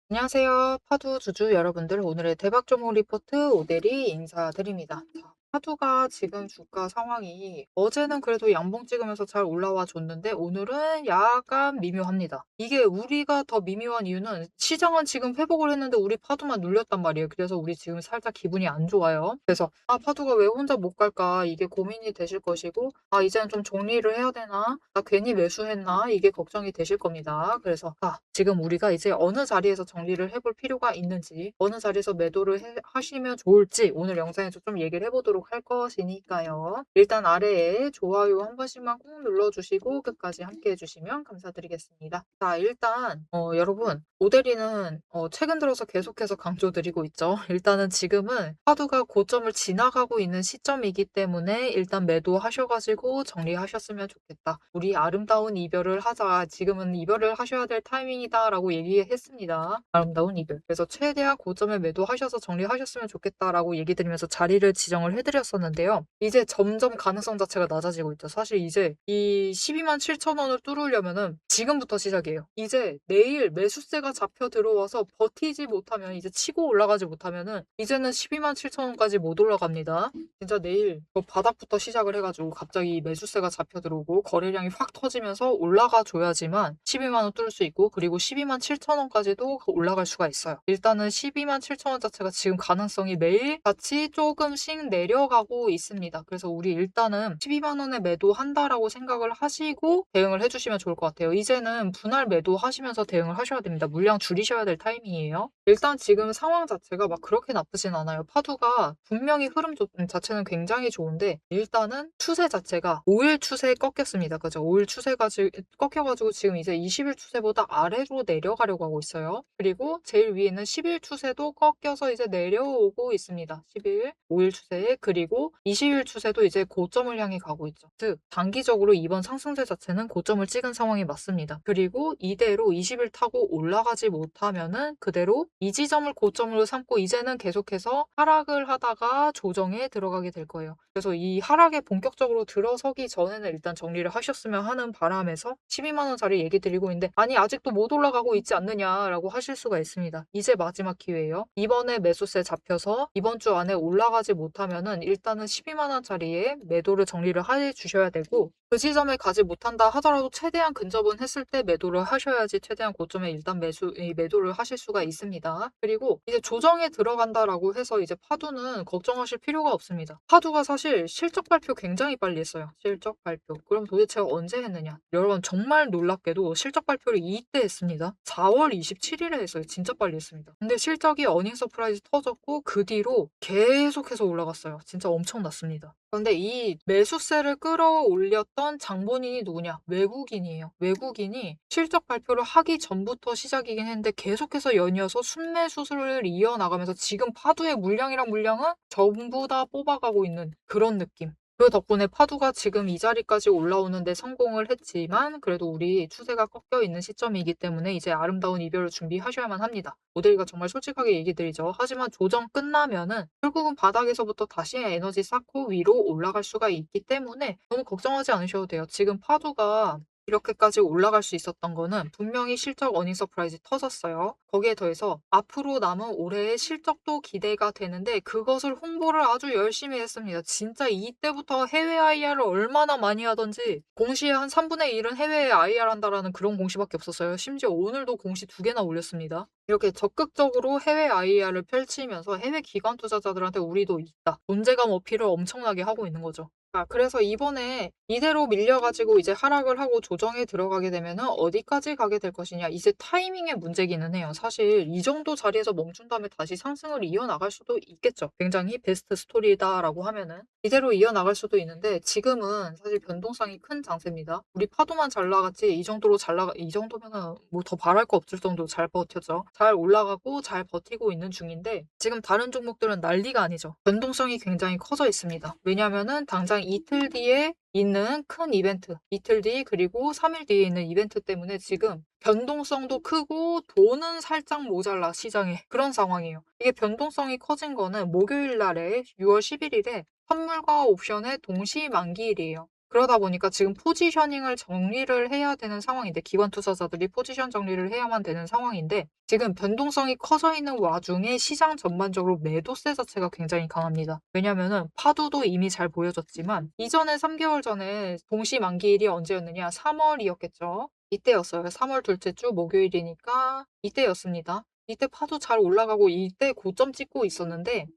안녕하세요. 파두 주주 여러분들, 오늘의 대박 조모 리포트 오대리 인사드립니다. 자, 파두가 지금 주가 상황이 어제는 그래도 양봉 찍으면서 잘 올라와 줬는데 오늘은 약간 미묘합니다. 이게 우리가 더 미묘한 이유는 시장은 지금 회복을 했는데 우리 파두만 눌렸단 말이에요. 그래서 우리 지금 살짝 기분이 안 좋아요. 그래서 파두가 왜 혼자 못 갈까 이게 고민이 되실 것이고, 이제는 좀 정리를 해야 되나, 나 괜히 매수했나 이게 걱정이 되실 겁니다. 그래서 지금 우리가 이제 어느 자리에서 정리를 해볼 필요가 있는지, 어느 자리에서 매도를 하시면 좋을지 오늘 영상에서 좀 얘기를 해보도록 할 것이니까요. 일단 아래에 좋아요 한 번씩만 꾹 눌러주시고 끝까지 함께 해주시면 감사드리겠습니다. 자, 일단 여러분, 오데리는 최근 들어서 계속해서 강조드리고 있죠. 일단은 지금은 파두가 고점을 지나가고 있는 시점이기 때문에 일단 매도하셔가지고 정리하셨으면 좋겠다. 우리 아름다운 이별을 하자. 지금은 이별을 하셔야 될 타이밍이다라고 얘기했습니다. 아름다운 이별. 그래서 최대한 고점에 매도하셔서 정리하셨으면 좋겠다라고 얘기 드리면서 자리를 지정을 해드렸었는데요. 이제 점점 가능성 자체가 낮아지고 있죠. 사실 이제 이 12만 7천 원을 뚫으려면은 지금부터 시작이에요. 이제 내일 매수세가 잡혀 들어와서 버티지 못하면, 이제 치고 올라가지 못하면은 이제는 12만 7천 원까지 못 올라갑니다. 진짜 내일 바닥부터 시작을 해가지고 갑자기 매수세가 잡혀 들어오고 거래량이 확 터지면서 올라가 줘야지만 12만 원 뚫을 수 있고, 그리고 12만 7천 원까지도 올라갈 수가 있어요. 일단은 12만 7천 원 자체가 지금 가능성이 매일 같이 조금씩 내려가고 있습니다. 그래서 우리 일단은 12만 원에 매도한다라고 생각을 하시고 대응을 해주시면 좋을 것 같아요. 이제는 분할 매도하시면서 대응을 하셔야 됩니다. 물량 줄이셔야 될 타이밍이에요. 일단 지금 상황 자체가 막 그렇게 나쁘진 않아요. 파두가 분명히 흐름 자체는 굉장히 좋은데, 일단은 추세 자체가 5일 추세에 꺾였습니다. 그죠? 5일 추세가 꺾여가지고 지금 이제 20일 추세보다 아래로 내려가려고 하고 있어요. 그리고 제일 위에는 10일 추세도 꺾여서 이제 내려오고 있습니다. 10일, 5일 추세에, 그리고 20일 추세도 이제 고점을 향해 가고 있죠. 즉, 단기적으로 이번 상승세 자체는 고점을 찍은 상황이 맞습니다. 그리고 이대로 20일 타고 올라가지 못하면은 그대로 이 지점을 고점으로 삼고 이제는 계속해서 하락을 하다가 조정에 들어가게 될 거예요. 그래서 이 하락에 본격적으로 들어서기 전에는 일단 정리를 하셨으면 하는 바람에서 12만 원짜리 얘기 드리고 있는데, 아니 아직도 못 올라가고 있지 않느냐라고 하실 수가 있습니다. 이제 마지막 기회예요. 이번에 매수세 잡혀서 이번 주 안에 올라가지 못하면은 일단은 12만 원짜리에 매도를 정리를 해 주셔야 되고, 그 지점에 가지 못한다 하더라도 최대한 근접은 했을 때 매도를 하셔야지 최대한 고점에 일단 매도를 하실 수가 있습니다. 그리고 이제 조정에 들어간다라고 해서 이제 파두는 걱정하실 필요가 없습니다. 파두가 사실 실적 발표 굉장히 빨리 했어요. 실적 발표. 그럼 도대체 언제 했느냐? 여러분, 정말 놀랍게도 실적 발표를 이때 했습니다. 4월 27일에 했어요. 진짜 빨리 했습니다. 근데 실적이 어닝 서프라이즈 터졌고 그 뒤로 계속해서 올라갔어요. 진짜 엄청났습니다. 그런데 이 매수세를 끌어올렸던 장본인이 누구냐? 외국인이에요. 외국인이 실적 발표를 하기 전부터 시작이긴 했는데 계속해서 연이어서 순매수를 이어나가면서 지금 파두의 물량이랑 물량은 전부 다 뽑아가고 있는 그런 느낌. 그 덕분에 파두가 지금 이 자리까지 올라오는데 성공을 했지만, 그래도 우리 추세가 꺾여 있는 시점이기 때문에 이제 아름다운 이별을 준비하셔야만 합니다. 모델이가 정말 솔직하게 얘기 드리죠. 하지만 조정 끝나면은 결국은 바닥에서부터 다시 에너지 쌓고 위로 올라갈 수가 있기 때문에 너무 걱정하지 않으셔도 돼요. 지금 파두가 이렇게까지 올라갈 수 있었던 거는 분명히 실적 어닝 서프라이즈 터졌어요. 거기에 더해서 앞으로 남은 올해의 실적도 기대가 되는데 그것을 홍보를 아주 열심히 했습니다. 진짜 이때부터 해외 IR을 얼마나 많이 하던지, 공시에 한 3분의 1은 해외에 IR 한다라는 그런 공시밖에 없었어요. 심지어 오늘도 공시 2개나 올렸습니다. 이렇게 적극적으로 해외 IR을 펼치면서 해외 기관 투자자들한테 우리도 있다, 존재감 어필을 엄청나게 하고 있는 거죠. 그래서 이번에 이대로 밀려가지고 이제 하락을 하고 조정에 들어가게 되면은 어디까지 가게 될 것이냐. 이제 타이밍의 문제기는 해요. 사실 이 정도 자리에서 멈춘 다음에 다시 상승을 이어나갈 수도 있겠죠. 굉장히 베스트 스토리다라고 하면은 이대로 이어나갈 수도 있는데, 지금은 사실 변동성이 큰 장세입니다. 우리 파도만 잘 나갔지 이 정도로 이 정도면은 뭐 더 바랄 거 없을 정도로 잘 버텼죠. 잘 올라가고 잘 버티고 있는 중인데, 지금 다른 종목들은 난리가 아니죠. 변동성이 굉장히 커져 있습니다. 왜냐면은 당장 이틀 뒤에 있는 큰 이벤트, 이틀 뒤 그리고 3일 뒤에 있는 이벤트 때문에 지금 변동성도 크고 돈은 살짝 모자라 시장에, 그런 상황이에요. 이게 변동성이 커진 거는 목요일 날에 6월 11일에 선물과 옵션의 동시 만기일이에요. 그러다 보니까 지금 포지셔닝을 정리를 해야 되는 상황인데 기관 투자자들이 포지션 정리를 해야만 되는 상황인데 지금 변동성이 커져 있는 와중에 시장 전반적으로 매도세 자체가 굉장히 강합니다. 왜냐면은 파도도 이미 잘 보여졌지만 이전에 3개월 전에 동시 만기일이 언제였느냐? 3월이었겠죠. 이때였어요. 3월 둘째 주 목요일이니까 이때였습니다. 이때 파도 잘 올라가고 이때 고점 찍고 있었는데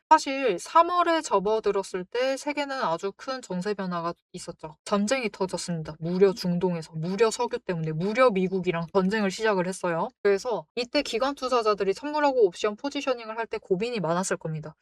사실 3월에 접어들었을 때 세계는 아주 큰 정세 변화가 있었죠. 전쟁이 터졌습니다. 무려 중동에서. 무려 석유 때문에. 무려 미국이랑 전쟁을 시작을 했어요. 그래서 이때 기관 투자자들이 선물하고 옵션 포지셔닝을 할 때 고민이 많았을 겁니다.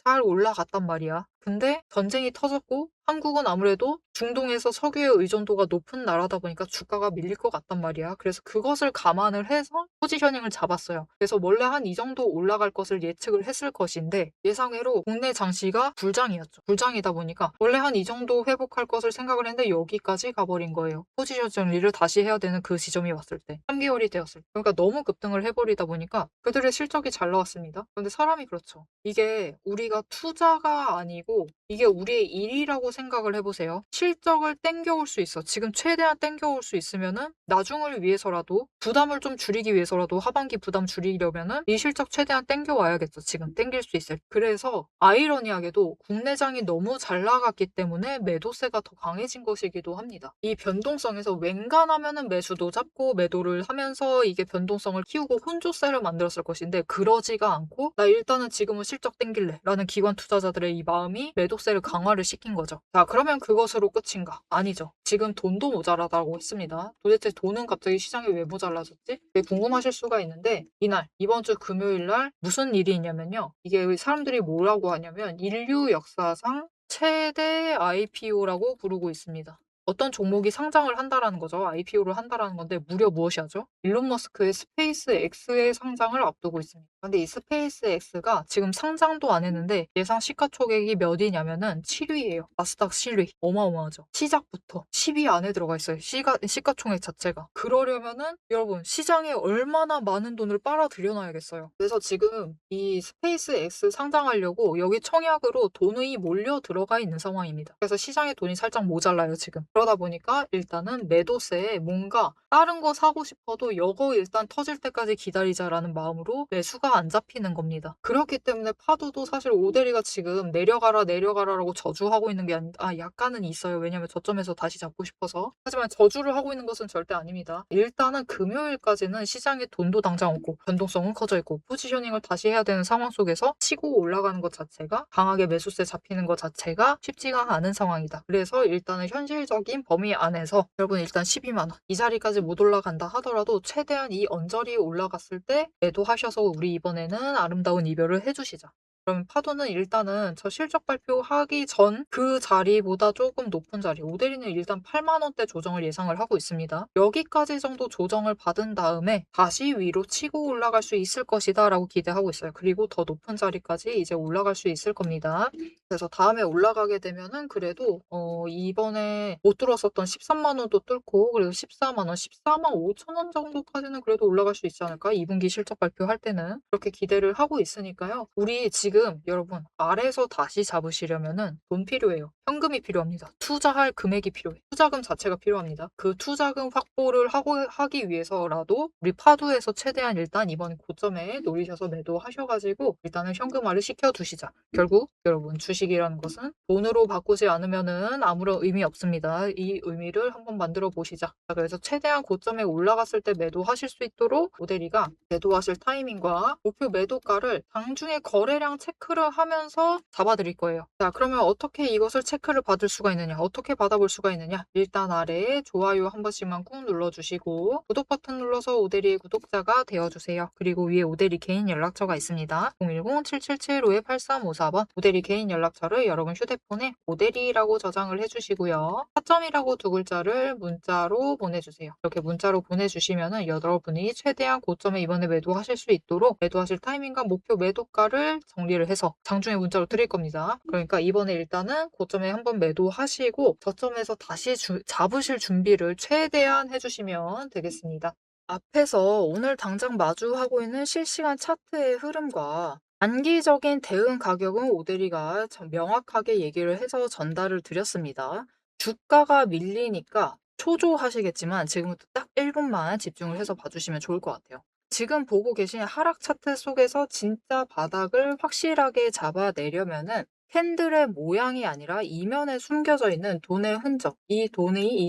잘 올라갔단 말이야. 근데 전쟁이 터졌고 한국은 아무래도 중동에서 석유의 의존도가 높은 나라다 보니까 주가가 밀릴 것 같단 말이야. 그래서 그것을 감안을 해서 포지셔닝을 잡았어요. 그래서 원래 한 이 정도 올라갈 것을 예측을 했을 것인데 예상외로 국내 장시가 불장이었죠. 불장이다 보니까 원래 한 이 정도 회복할 것을 생각을 했는데 여기까지 가버린 거예요. 포지션 정리를 다시 해야 되는 그 지점이 왔을 때. 3개월이 되었을 때. 그러니까 너무 급등을 해버리다 보니까 그들의 실적이 잘 나왔습니다. 그런데 사람이 그렇죠. 이게 우리가 투자가 아니고 이게 우리의 일이라고 생각을 해보세요. 실적을 땡겨올 수 있어. 지금 최대한 땡겨올 수 있으면은 나중을 위해서라도 부담을 좀 줄이기 위해서라도 하반기 부담 줄이려면은 이 실적 최대한 땡겨와야겠죠. 지금 땡길 수 있을. 그래서 아이러니하게도 국내장이 너무 잘 나갔기 때문에 매도세가 더 강해진 것이기도 합니다. 이 변동성에서 웬간하면은 매수도 잡고 매도를 하면서 이게 변동성을 키우고 혼조세를 만들었을 것인데 그러지가 않고 나 일단은 지금은 실적 땡길래 라는 기관 투자자들의 이 마음이 매도세를 강화를 시킨 거죠. 자, 그러면 그것으로 끝인가? 아니죠. 지금 돈도 모자라다고 했습니다. 도대체 돈은 갑자기 시장에 왜 모자라졌지? 되게 궁금하실 수가 있는데 이날 이번 주 금요일 날 무슨 일이 있냐면요. 이게 사람들이 뭐라고 하냐면 인류 역사상 최대 IPO라고 부르고 있습니다. 어떤 종목이 상장을 한다라는 거죠. IPO를 한다라는 건데 무려 무엇이 하죠? 일론 머스크의 스페이스 X의 상장을 앞두고 있습니다. 근데 이 스페이스 X가 지금 상장도 안 했는데 예상 시가총액이 몇이냐면은 7위예요. 나스닥 7위. 어마어마하죠. 시작부터 10위 안에 들어가 있어요. 시가총액 자체가. 그러려면은 여러분 시장에 얼마나 많은 돈을 빨아들여 놔야겠어요. 그래서 지금 이 스페이스 X 상장하려고 여기 청약으로 돈이 몰려 들어가 있는 상황입니다. 그래서 시장에 돈이 살짝 모자라요, 지금. 그러다 보니까 일단은 매도세에 뭔가 다른 거 사고 싶어도 이거 일단 터질 때까지 기다리자라는 마음으로 매수가 안 잡히는 겁니다. 그렇기 때문에 파도도 사실 오데리가 지금 내려가라 내려가라라고 저주하고 있는 게 아니다. 약간은 있어요. 왜냐면 저점에서 다시 잡고 싶어서. 하지만 저주를 하고 있는 것은 절대 아닙니다. 일단은 금요일까지는 시장에 돈도 당장 없고 변동성은 커져 있고 포지셔닝을 다시 해야 되는 상황 속에서 치고 올라가는 것 자체가 강하게 매수세 잡히는 것 자체가 쉽지가 않은 상황이다. 그래서 일단은 현실적인 범위 안에서 여러분 일단 12만 원 이 자리까지 못 올라간다 하더라도 최대한 이 언저리에 올라갔을 때 매도하셔서 우리 이번에는 아름다운 이별을 해주시자. 그러면 파도는 일단은 저 실적 발표하기 전 그 자리보다 조금 높은 자리, 오데리는 일단 8만 원대 조정을 예상을 하고 있습니다. 여기까지 정도 조정을 받은 다음에 다시 위로 치고 올라갈 수 있을 것이다 라고 기대하고 있어요. 그리고 더 높은 자리까지 이제 올라갈 수 있을 겁니다. 그래서 다음에 올라가게 되면은 그래도 이번에 못 들었었던 13만 원도 뚫고 그래도 14만 원, 14만 5천 원 정도까지는 그래도 올라갈 수 있지 않을까? 2분기 실적 발표할 때는 그렇게 기대를 하고 있으니까요. 우리 지금 여러분 아래에서 다시 잡으시려면은 돈 필요해요. 현금이 필요합니다. 투자할 금액이 필요해. 투자금 자체가 필요합니다. 그 투자금 확보를 하기 위해서라도 우리 파도에서 최대한 일단 이번 고점에 노리셔서 매도하셔가지고 일단은 현금화를 시켜두시자. 결국 여러분 주식이라는 것은 돈으로 바꾸지 않으면은 아무런 의미 없습니다. 이 의미를 한번 만들어 보시자. 자, 그래서 최대한 고점에 올라갔을 때 매도하실 수 있도록 오데리가 매도하실 타이밍과 목표 매도가를 장중에 거래량 체크를 하면서 잡아드릴 거예요. 자, 그러면 어떻게 이것을 체크를 받을 수가 있느냐? 어떻게 받아볼 수가 있느냐? 일단 아래에 좋아요 한 번씩만 꾹 눌러주시고 구독 버튼 눌러서 오데리의 구독자가 되어주세요. 그리고 위에 오데리 개인 연락처가 있습니다. 010-777-58354번 오데리 개인 연락처를 여러분 휴대폰에 오데리라고 저장을 해주시고요. 타점이라고 두 글자를 문자로 보내주세요. 이렇게 문자로 보내주시면은 여러분이 최대한 고점에 이번에 매도하실 수 있도록 매도하실 타이밍과 목표 매도가를 정리를 해서 장중에 문자로 드릴 겁니다. 그러니까 이번에 일단은 고점에 한번 매도하시고 저점에서 다시 잡으실 준비를 최대한 해주시면 되겠습니다. 앞에서 오늘 당장 마주하고 있는 실시간 차트의 흐름과 단기적인 대응 가격은 오데리가 명확하게 얘기를 해서 전달을 드렸습니다. 주가가 밀리니까 초조하시겠지만 지금부터 딱 1 분만 집중을 해서 봐 주시면 좋을 것 같아요. 지금 보고 계신 하락 차트 속에서 진짜 바닥을 확실하게 잡아내려면은 캔들의 모양이 아니라 이면에 숨겨져 있는 돈의 흔적, 이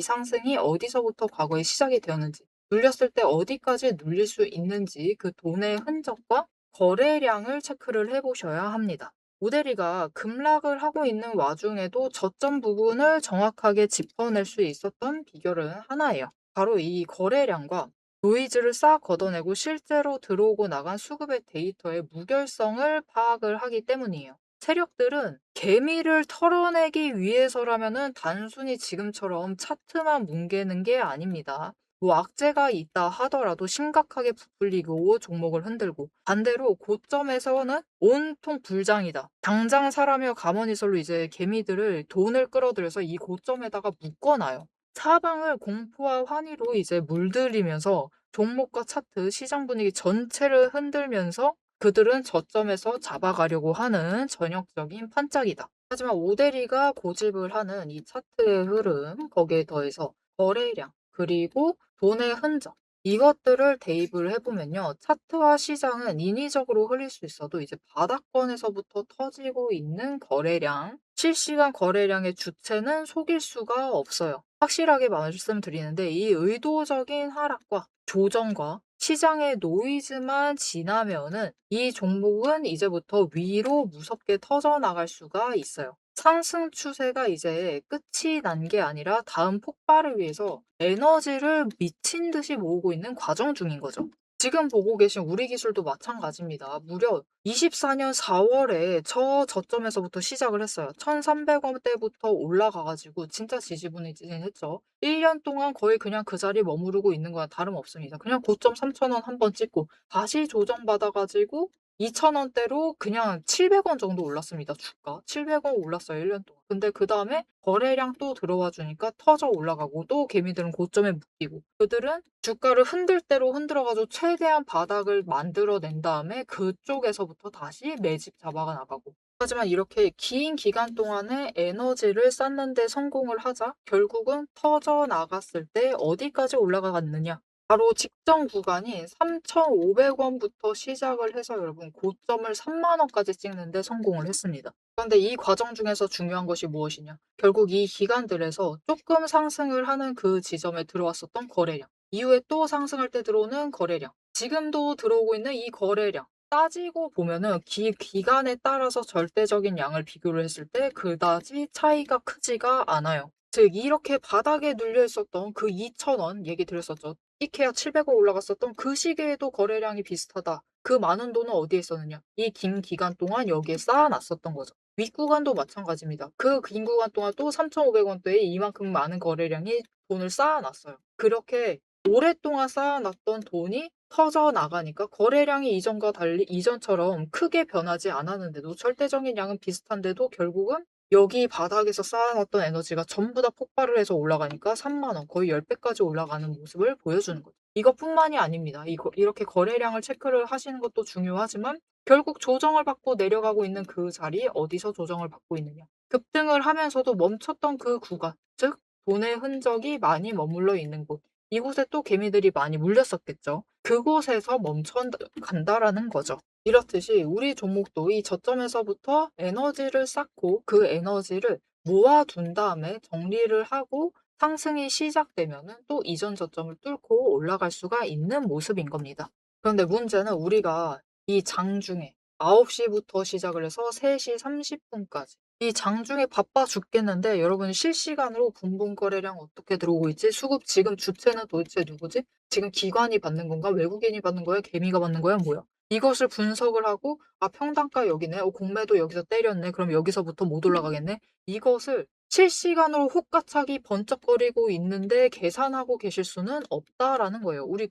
상승이 어디서부터 과거에 시작이 되었는지, 눌렸을 때 어디까지 눌릴 수 있는지 그 돈의 흔적과 거래량을 체크를 해 보셔야 합니다. 오데리가 급락을 하고 있는 와중에도 저점 부분을 정확하게 짚어낼 수 있었던 비결은 하나예요. 바로 이 거래량과 노이즈를 싹 걷어내고 실제로 들어오고 나간 수급의 데이터의 무결성을 파악을 하기 때문이에요. 세력들은 개미를 털어내기 위해서라면은 단순히 지금처럼 차트만 뭉개는 게 아닙니다. 뭐 악재가 있다 하더라도 심각하게 부풀리고 종목을 흔들고, 반대로 고점에서는 온통 불장이다, 당장 사라며 가머니설로 이제 개미들을 돈을 끌어들여서 이 고점에다가 묶어놔요. 사방을 공포와 환희로 이제 물들이면서 종목과 차트, 시장 분위기 전체를 흔들면서 그들은 저점에서 잡아가려고 하는 전형적인 판짝이다. 하지만 오데리가 고집을 하는 이 차트의 흐름, 거기에 더해서 거래량, 그리고 돈의 흔적, 이것들을 대입을 해보면요. 차트와 시장은 인위적으로 흘릴 수 있어도 이제 바닥권에서부터 터지고 있는 거래량, 실시간 거래량의 주체는 속일 수가 없어요. 확실하게 말씀드리는데 이 의도적인 하락과 조정과 시장의 노이즈만 지나면은 이 종목은 이제부터 위로 무섭게 터져나갈 수가 있어요. 상승 추세가 이제 끝이 난 게 아니라 다음 폭발을 위해서 에너지를 미친 듯이 모으고 있는 과정 중인 거죠. 지금 보고 계신 우리 기술도 마찬가지입니다. 무려 24년 4월에 저점에서부터 시작을 했어요. 1,300원대부터 올라가 가지고 진짜 지지부진했죠. 1년 동안 거의 그냥 그 자리에 머무르고 있는 거나 다름없습니다. 그냥 고점 3,000원 한번 찍고 다시 조정받아 가지고 2,000원대로 그냥 700원 정도 올랐습니다, 주가. 700원 올랐어요, 1년 동안. 근데 그다음에 거래량 또 들어와 주니까 터져 올라가고, 또 개미들은 고점에 묶이고, 그들은 주가를 흔들 대로 흔들어 가지고 최대한 바닥을 만들어 낸 다음에 그쪽에서부터 다시 매집 잡아가 나가고. 하지만 이렇게 긴 기간 동안에 에너지를 쌓는 데 성공을 하자 결국은 터져 나갔을 때 어디까지 올라갔느냐? 바로 직전 구간인 3,500원부터 시작을 해서 여러분 고점을 30,000원까지 찍는 데 성공을 했습니다. 그런데 이 과정 중에서 중요한 것이 무엇이냐? 결국 이 기간들에서 조금 상승을 하는 그 지점에 들어왔었던 거래량, 이후에 또 상승할 때 들어오는 거래량, 지금도 들어오고 있는 이 거래량, 따지고 보면은 기간에 따라서 절대적인 양을 비교를 했을 때 그다지 차이가 크지가 않아요. 즉 이렇게 바닥에 눌려 있었던 그 2,000원 얘기 드렸었죠. 이케아 700원 올라갔었던 그 시기에도 거래량이 비슷하다. 그 많은 돈은 어디에 있었느냐? 이 긴 기간 동안 여기에 쌓아놨었던 거죠. 윗구간도 마찬가지입니다. 그 긴 구간 동안 또 3,500원대에 이만큼 많은 거래량이 돈을 쌓아놨어요. 그렇게 오랫동안 쌓아놨던 돈이 터져 나가니까 거래량이 이전과 달리 이전처럼 크게 변하지 않았는데도, 절대적인 양은 비슷한데도 결국은 여기 바닥에서 쌓아놨던 에너지가 전부 다 폭발을 해서 올라가니까 30,000원, 거의 10배까지 올라가는 모습을 보여주는 거죠. 이것뿐만이 아닙니다. 이렇게 거래량을 체크를 하시는 것도 중요하지만 결국 조정을 받고 내려가고 있는 그 자리, 어디서 조정을 받고 있느냐. 급등을 하면서도 멈췄던 그 구간, 즉 돈의 흔적이 많이 머물러 있는 곳. 이곳에 또 개미들이 많이 물렸었겠죠. 그곳에서 멈춰 간다라는 거죠. 이렇듯이 우리 종목도 이 저점에서부터 에너지를 쌓고 그 에너지를 모아둔 다음에 정리를 하고 상승이 시작되면은 또 이전 저점을 뚫고 올라갈 수가 있는 모습인 겁니다. 그런데 문제는 우리가 이 장중에 9시부터 시작을 해서 3시 30분까지 이 장중에 바빠 죽겠는데 여러분 실시간으로 분봉 거래량 어떻게 들어오고 있지? 수급 지금 주체는 도대체 누구지? 지금 기관이 받는 건가? 외국인이 받는 거야? 개미가 받는 거야? 뭐야? 이것을 분석을 하고 평단가 여기네. 공매도 여기서 때렸네. 그럼 여기서부터 못 올라가겠네. 이것을 실시간으로 혹가차기 번쩍거리고 있는데 계산하고 계실 수는 없다라는 거예요. 우리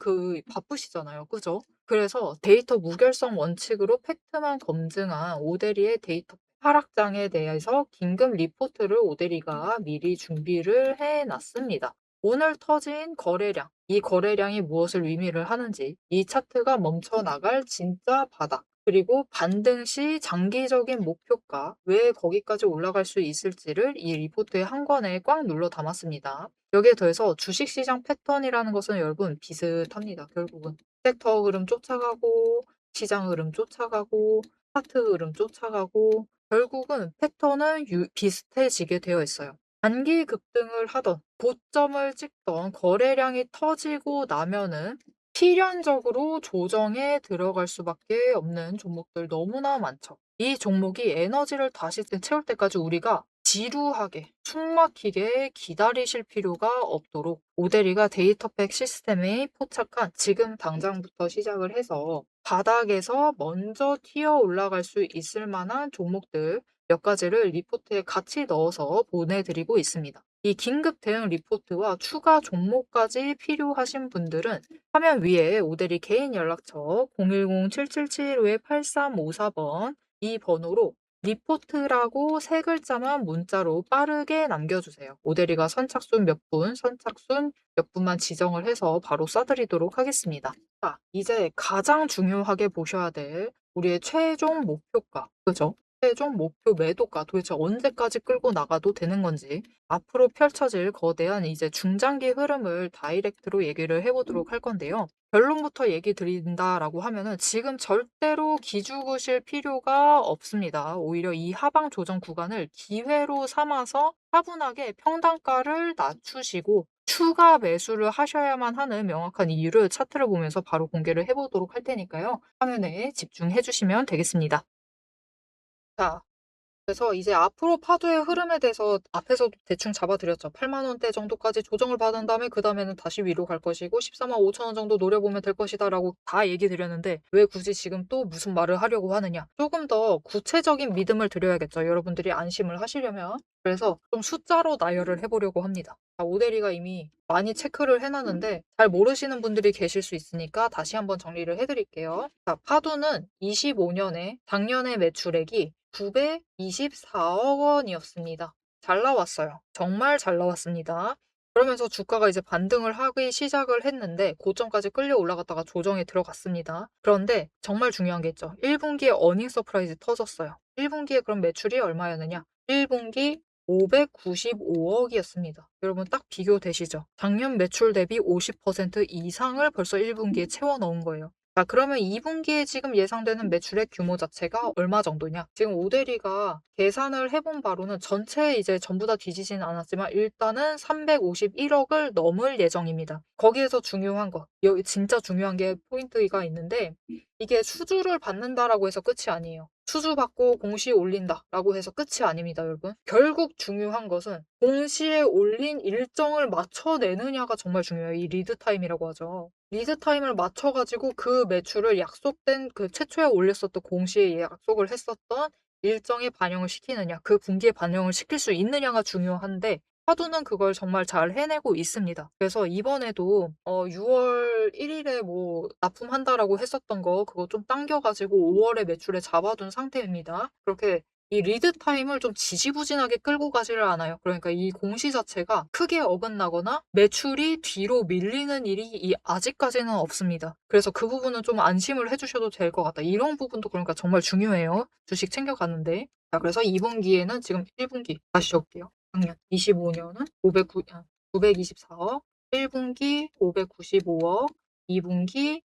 바쁘시잖아요. 그죠? 그래서 데이터 무결성 원칙으로 팩트만 검증한 오데리의 데이터 하락장에 대해서 긴급 리포트를 오데리가 미리 준비를 해 놨습니다. 오늘 터진 거래량, 이 거래량이 무엇을 의미를 하는지, 이 차트가 멈춰 나갈 진짜 바닥, 그리고 반등 시 장기적인 목표가 왜 거기까지 올라갈 수 있을지를 이 리포트의 한 권에 꽉 눌러 담았습니다. 여기에 더해서 주식시장 패턴이라는 것은 여러분 비슷합니다. 결국은 섹터 흐름 쫓아가고 시장 흐름 쫓아가고 차트 흐름 쫓아가고 결국은 패턴은 비슷해지게 되어 있어요. 단기 급등을 하던 고점을 찍던 거래량이 터지고 나면은 필연적으로 조정에 들어갈 수밖에 없는 종목들 너무나 많죠. 이 종목이 에너지를 다시 채울 때까지 우리가 지루하게 숨막히게 기다리실 필요가 없도록 오데리가 데이터팩 시스템에 포착한 지금 당장부터 시작을 해서 바닥에서 먼저 튀어 올라갈 수 있을 만한 종목들 몇 가지를 리포트에 같이 넣어서 보내드리고 있습니다. 이 긴급 대응 리포트와 추가 종목까지 필요하신 분들은 화면 위에 오데리 개인 연락처 010-7775-8354번 이 번호로 리포트라고 세 글자만 문자로 빠르게 남겨주세요. 오데리가 선착순 몇 분, 선착순 몇 분만 지정을 해서 바로 쏴드리도록 하겠습니다. 자, 이제 가장 중요하게 보셔야 될 우리의 최종 목표가, 그죠? 최종 목표 매도가 도대체 언제까지 끌고 나가도 되는 건지 앞으로 펼쳐질 거대한 이제 중장기 흐름을 다이렉트로 얘기를 해보도록 할 건데요. 결론부터 얘기 드린다라고 하면은 지금 절대로 기죽으실 필요가 없습니다. 오히려 이 하방 조정 구간을 기회로 삼아서 차분하게 평단가를 낮추시고 추가 매수를 하셔야만 하는 명확한 이유를 차트를 보면서 바로 공개를 해보도록 할 테니까요. 화면에 집중해 주시면 되겠습니다. 자, 그래서 이제 앞으로 파도의 흐름에 대해서 앞에서도 대충 잡아드렸죠. 8만 원대 정도까지 조정을 받은 다음에 그다음에는 다시 위로 갈 것이고 14만 5천 원 정도 노려보면 될 것이다라고 다 얘기 드렸는데 왜 굳이 지금 또 무슨 말을 하려고 하느냐. 조금 더 구체적인 믿음을 드려야겠죠. 여러분들이 안심을 하시려면. 그래서 좀 숫자로 나열을 해보려고 합니다. 자, 오데리가 이미 많이 체크를 해놨는데 잘 모르시는 분들이 계실 수 있으니까 다시 한번 정리를 해드릴게요. 자, 파도는 25년에 작년의 매출액이 924억 원이었습니다. 잘 나왔어요. 정말 잘 나왔습니다. 그러면서 주가가 이제 반등을 하기 시작을 했는데 고점까지 끌려 올라갔다가 조정에 들어갔습니다. 그런데 정말 중요한 게 있죠. 1분기에 어닝 서프라이즈 터졌어요. 1분기에 그럼 매출이 얼마였느냐? 1분기 595억이었습니다. 여러분 딱 비교되시죠? 작년 매출 대비 50% 이상을 벌써 1분기에 채워 넣은 거예요. 자, 그러면 2분기에 지금 예상되는 매출액 규모 자체가 얼마 정도냐? 지금 오데리가 계산을 해본 바로는 전체 이제 전부 다 뒤지지는 않았지만 일단은 351억을 넘을 예정입니다. 거기에서 중요한 거, 여기 진짜 중요한 게 포인트가 있는데 이게 수주를 받는다라고 해서 끝이 아니에요. 수주받고 공시에 올린다라고 해서 끝이 아닙니다, 여러분. 결국 중요한 것은 공시에 올린 일정을 맞춰내느냐가 정말 중요해요. 이 리드 타임이라고 하죠. 리드 타임을 맞춰가지고 그 매출을 약속된 그 최초에 올렸었던 공시에 약속을 했었던 일정에 반영을 시키느냐, 그 분기에 반영을 시킬 수 있느냐가 중요한데 파도는 그걸 정말 잘 해내고 있습니다. 그래서 이번에도 6월 1일에 뭐 납품한다라고 했었던 거 그거 좀 당겨가지고 5월에 매출에 잡아둔 상태입니다. 그렇게 이 리드 타임을 좀 지지부진하게 끌고 가지를 않아요. 그러니까 이 공시 자체가 크게 어긋나거나 매출이 뒤로 밀리는 일이 아직까지는 없습니다. 그래서 그 부분은 좀 안심을 해주셔도 될 것 같다. 이런 부분도 그러니까 정말 중요해요. 주식 챙겨가는데. 자, 그래서 2분기에는 지금 1분기 다시 적을게요. 작년 25년은 924억, 1분기 595억, 2분기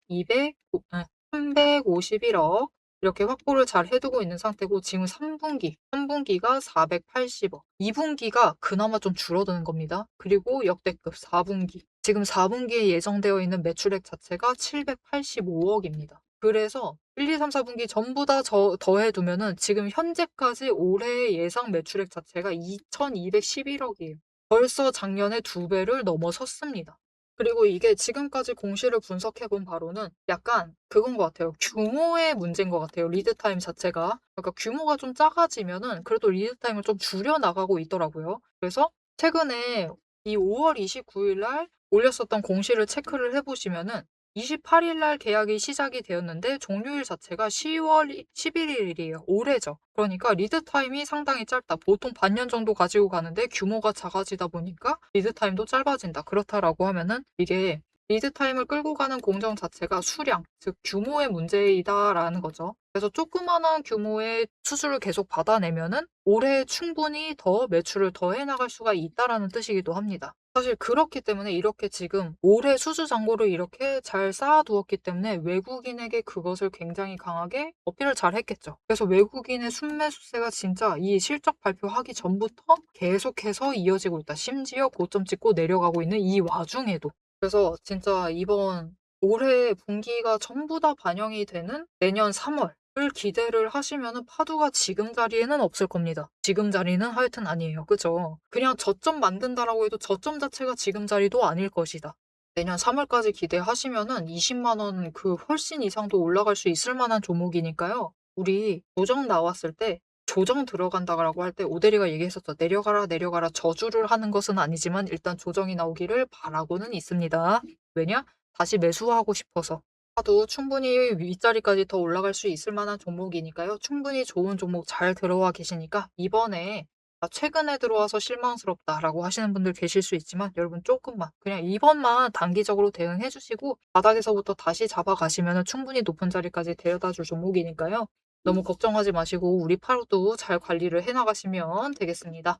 351억 이렇게 확보를 잘 해두고 있는 상태고 지금 3분기가 480억, 2분기가 그나마 좀 줄어드는 겁니다. 그리고 역대급 4분기, 지금 4분기에 예정되어 있는 매출액 자체가 785억입니다. 그래서 1, 2, 3, 4분기 전부 다 더해두면은 지금 현재까지 올해의 예상 매출액 자체가 2211억이에요. 벌써 작년에 2배를 넘어섰습니다. 그리고 이게 지금까지 공시를 분석해본 바로는 약간 그건 것 같아요. 규모의 문제인 것 같아요. 리드타임 자체가. 그러니까 규모가 좀 작아지면은 그래도 리드타임을 좀 줄여나가고 있더라고요. 그래서 최근에 이 5월 29일 날 올렸었던 공시를 체크를 해보시면은 28일 날 계약이 시작이 되었는데 종료일 자체가 10월 11일이에요. 올해죠. 그러니까 리드 타임이 상당히 짧다. 보통 반년 정도 가지고 가는데 규모가 작아지다 보니까 리드 타임도 짧아진다. 그렇다라고 하면은 이게 리드 타임을 끌고 가는 공정 자체가 수량, 즉 규모의 문제이다라는 거죠. 그래서 조그마한 규모의 수주를 계속 받아내면은 올해 충분히 더 매출을 더 해 나갈 수가 있다라는 뜻이기도 합니다. 사실 그렇기 때문에 이렇게 지금 올해 수주 잔고를 이렇게 잘 쌓아 두었기 때문에 외국인에게 그것을 굉장히 강하게 어필을 잘 했겠죠. 그래서 외국인의 순매수세가 진짜 이 실적 발표하기 전부터 계속해서 이어지고 있다. 심지어 고점 찍고 내려가고 있는 이 와중에도. 그래서 진짜 이번 올해 분기가 전부 다 반영이 되는 내년 3월 을 기대를 하시면은 파도가 지금 자리에는 없을 겁니다. 지금 자리는 하여튼 아니에요. 그죠? 그냥 저점 만든다라고 해도 저점 자체가 지금 자리도 아닐 것이다. 내년 3월까지 기대하시면은 20만 원 그 훨씬 이상도 올라갈 수 있을 만한 종목이니까요. 우리 조정 나왔을 때 조정 들어간다라고 할 때 오대리가 얘기했었죠. "내려가라, 내려가라." 저주를 하는 것은 아니지만 일단 조정이 나오기를 바라고는 있습니다. 왜냐? 다시 매수하고 싶어서. 파도 충분히 윗자리까지 더 올라갈 수 있을 만한 종목이니까요. 충분히 좋은 종목 잘 들어와 계시니까 이번에 '나 최근에 들어와서 실망스럽다.'라고 하시는 분들 계실 수 있지만 여러분 쪼끔만 그냥 이번만 단기적으로 대응해 주시고 바닥에서부터 다시 잡아가시면은 충분히 높은 자리까지 데려다 줄 종목이니까요. 너무 걱정하지 마시고 우리 파도 잘 관리를 해 나가시면 되겠습니다.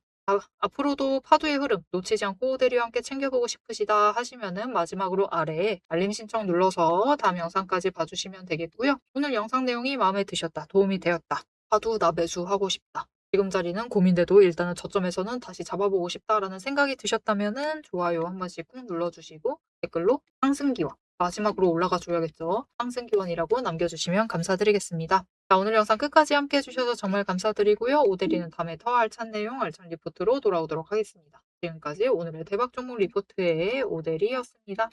앞으로도 파도의 흐름 놓치지 않고 호대리와 함께 챙겨보고 싶으시다 하시면은 마지막으로 아래에 알림 신청 눌러서 다음 영상까지 봐주시면 되겠고요. 오늘 영상 내용이 마음에 드셨다, 도움이 되었다, 파도 나 매수하고 싶다. 지금 자리는 고민돼도 일단은 저점에서는 다시 잡아보고 싶다라는 생각이 드셨다면은 좋아요 한 번씩 꾹 눌러주시고 댓글로 상승기원 마지막으로 올라가 줘야겠죠. 상승기원이라고 남겨주시면 감사드리겠습니다. 자, 오늘 영상 끝까지 함께 해주셔서 정말 감사드리고요. 오대리는 다음에 더 알찬 내용, 알찬 리포트로 돌아오도록 하겠습니다. 지금까지 오늘의 대박 종목 리포트의 오대리였습니다.